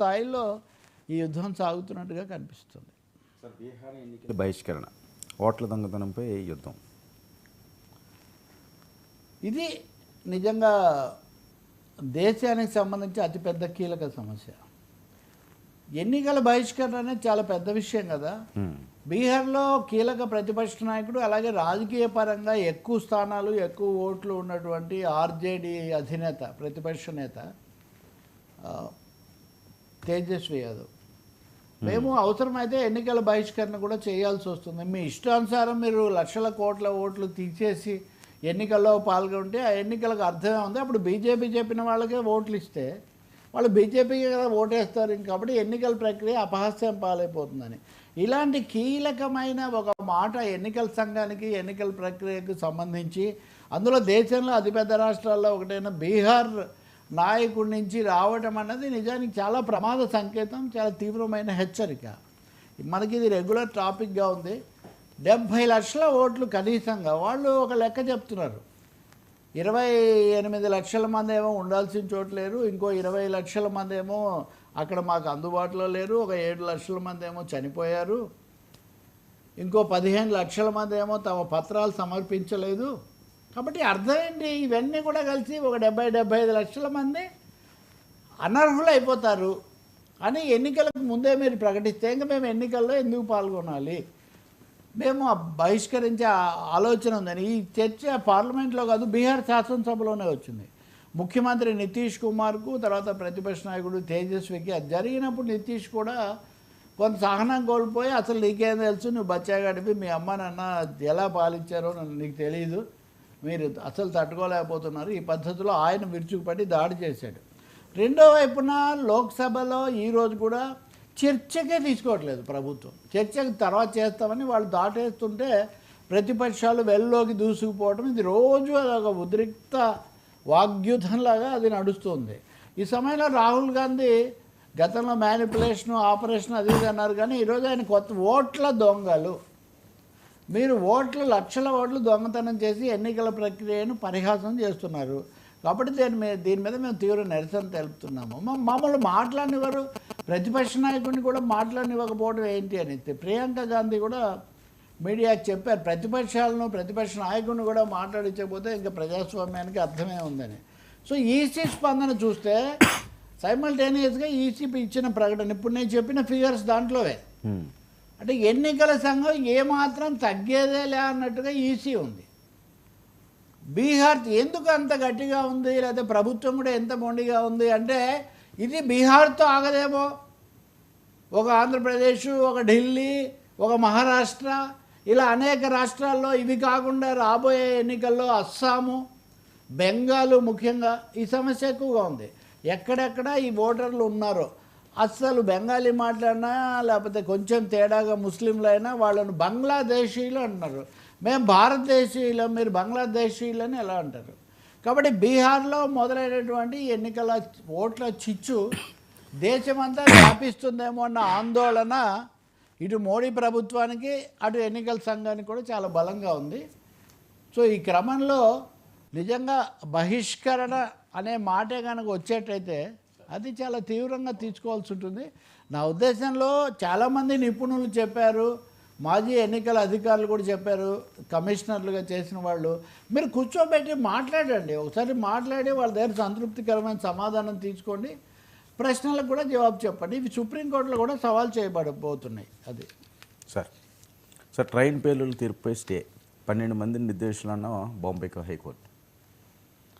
స్థాయిలో ఈ యుద్ధం సాగుతున్నట్టుగా కనిపిస్తుంది. సార్, బీహార్ ఎన్నికల బహిష్కరణ, ఓట్ల దొంగతనంపై యుద్ధం, ఇది నిజంగా దేశానికి సంబంధించి అతిపెద్ద కీలక సమస్య. ఎన్నికల బహిష్కరణ అనేది చాలా పెద్ద విషయం కదా. బీహార్లో కీలక ప్రతిపక్ష నాయకుడు, అలాగే రాజకీయ పరంగా ఎక్కువ స్థానాలు ఎక్కువ ఓట్లు ఉన్నటువంటి ఆర్జేడీ అధినేత ప్రతిపక్ష నేత తేజస్వి యాదవ్. మేము అవసరమైతే ఎన్నికల బహిష్కరణ కూడా చేయాల్సి వస్తుంది. మీ ఇష్టానుసారం మీరు లక్షల కోట్ల ఓట్లు తీసేసి ఎన్నికల్లో పాల్గొంటే ఆ ఎన్నికలకు అర్థమే ఉంది. అప్పుడు బీజేపీ చెప్పిన వాళ్ళకే ఓట్లు ఇస్తే వాళ్ళు బీజేపీకి కదా ఓటేస్తారు. కాబట్టి ఎన్నికల ప్రక్రియ అపహాస్యం పాలైపోతుందని ఇలాంటి కీలకమైన ఒక మాట ఎన్నికల సంఘానికి ఎన్నికల ప్రక్రియకు సంబంధించి, అందులో దేశంలో అతిపెద్ద రాష్ట్రాల్లో ఒకటైన బీహార్ నాయకుడి నుంచి రావటం అన్నది నిజానికి చాలా ప్రమాద సంకేతం, చాలా తీవ్రమైన హెచ్చరిక. మనకి ఇది రెగ్యులర్ టాపిక్గా ఉంది. 70 లక్షల ఓట్లు కనీసంగా వాళ్ళు ఒక లెక్క చెప్తున్నారు. 28 లక్షల మంది ఏమో ఉండాల్సిన చోటు లేరు, ఇంకో 20 లక్షల మంది ఏమో అక్కడ మాకు అందుబాటులో లేరు, ఒక 7 లక్షల మంది ఏమో చనిపోయారు, ఇంకో 15 లక్షల మంది ఏమో తమ పత్రాలు సమర్పించలేదు. కాబట్టి అర్థం ఏంటి? ఇవన్నీ కూడా కలిసి ఒక 70-75 లక్షల మంది అనర్హులు అయిపోతారు అని ఎన్నికలకు ముందే మీరు ప్రకటిస్తే ఇంకా మేము ఎన్నికల్లో ఎందుకు పాల్గొనాలి? మేము బహిష్కరించే ఆలోచన ఉందని ఈ చర్చ పార్లమెంట్లో కాదు, బీహార్ శాసనసభలోనే వచ్చింది. ముఖ్యమంత్రి నితీష్ కుమార్కు, తర్వాత ప్రతిపక్ష నాయకుడు తేజస్వికి అది జరిగినప్పుడు నితీష్ కూడా కొంత సహనం కోల్పోయి, అసలు నీకేం తెలుసు, నువ్వు బచ్చా గడిపి మీ అమ్మ నాన్న ఎలా పాలించారో నీకు తెలియదు, మీరు అసలు తట్టుకోలేకపోతున్నారు, ఈ పద్ధతిలో ఆయన విరుచుకుపడి దాడి చేశాడు. రెండో వైపున లోక్సభలో ఈరోజు కూడా చర్చకే తీసుకోవట్లేదు ప్రభుత్వం. చర్చకి తర్వాత చేస్తామని వాళ్ళు దాటేస్తుంటే ప్రతిపక్షాలు వెల్లోకి దూసుకుపోవడం, ఇది రోజు ఒక ఉద్రిక్త వాగ్యుద్ధంలాగా అది నడుస్తుంది. ఈ సమయంలో రాహుల్ గాంధీ గతంలో మ్యానిపులేషను ఆపరేషన్ అది ఇది అన్నారు, కానీ ఈరోజు ఆయన కొత్త ఓట్ల దొంగలు, మీరు లక్షల ఓట్లు దొంగతనం చేసి ఎన్నికల ప్రక్రియను పరిహాసం చేస్తున్నారు. కాబట్టి దీని మీద మేము తీవ్ర నిరసన తెలుపుతున్నాము. మమ్మల్ని మాట్లాడినవారు ప్రతిపక్ష నాయకుడిని కూడా మాట్లాడినివ్వకపోవడం ఏంటి అని ప్రియాంక గాంధీ కూడా మీడియాకి చెప్పారు. ప్రతిపక్ష నాయకుడిని కూడా మాట్లాడించకపోతే ఇంకా ప్రజాస్వామ్యానికి అర్థమే ఉందని. సో ఈసీ స్పందన చూస్తే సైమల్టేనియస్గా ఈసీ ఇచ్చిన ప్రకటన, ఇప్పుడు నేను చెప్పిన ఫిగర్స్ దాంట్లోవే. అంటే ఎన్నికల సంఘం ఏమాత్రం తగ్గేదేలే అన్నట్టుగా ఈసీ ఉంది. బీహార్ ఎందుకు అంత గట్టిగా ఉంది, లేకపోతే ప్రభుత్వం కూడా ఎంత మొండిగా ఉంది అంటే ఇది బీహార్తో ఆగదేమో. ఒక ఆంధ్రప్రదేశ్, ఒక ఢిల్లీ, ఒక మహారాష్ట్ర, ఇలా అనేక రాష్ట్రాల్లో, ఇవి కాకుండా రాబోయే ఎన్నికల్లో అస్సాము, బెంగాలు ముఖ్యంగా ఈ సమస్య ఎక్కువగా ఉంది. ఎక్కడెక్కడ ఈ ఓటర్లు ఉన్నారో అస్సలు బెంగాలీ మాట్లాడినా లేకపోతే కొంచెం తేడాగా ముస్లింలు అయినా వాళ్ళను బంగ్లాదేశీలు అంటున్నారు. మేము భారతదేశీయులం, మీరు బంగ్లాదేశీయులు అని ఎలా అంటారు? కాబట్టి బీహార్లో మొదలైనటువంటి ఎన్నికల ఓట్ల చిచ్చు దేశమంతా వ్యాపిస్తుందేమో అన్న ఆందోళన ఇటు మోడీ ప్రభుత్వానికి అటు ఎన్నికల సంఘానికి కూడా చాలా బలంగా ఉంది. సో ఈ క్రమంలో నిజంగా బహిష్కరణ అనే మాటే కనుక వచ్చేటైతే అది చాలా తీవ్రంగా తీసుకోవాల్సి ఉంటుంది. నా ఉద్దేశంలో చాలామంది నిపుణులు చెప్పారు, మాజీ ఎన్నికల అధికారులు కూడా చెప్పారు, కమిషనర్లుగా చేసిన వాళ్ళు, మీరు కూర్చోబెట్టి మాట్లాడండి, ఒకసారి మాట్లాడి వాళ్ళ దగ్గర సంతృప్తికరమైన సమాధానం తీసుకోండి, ప్రశ్నలకు కూడా జవాబు చెప్పండి. ఇవి సుప్రీంకోర్టులో కూడా సవాల్ చేయబడబోతున్నాయి. అది సార్ ట్రైన్ పేలుల తీర్పుపై స్టే, 12 మందిని నిర్దేశాలన్న బాంబే హైకోర్టు.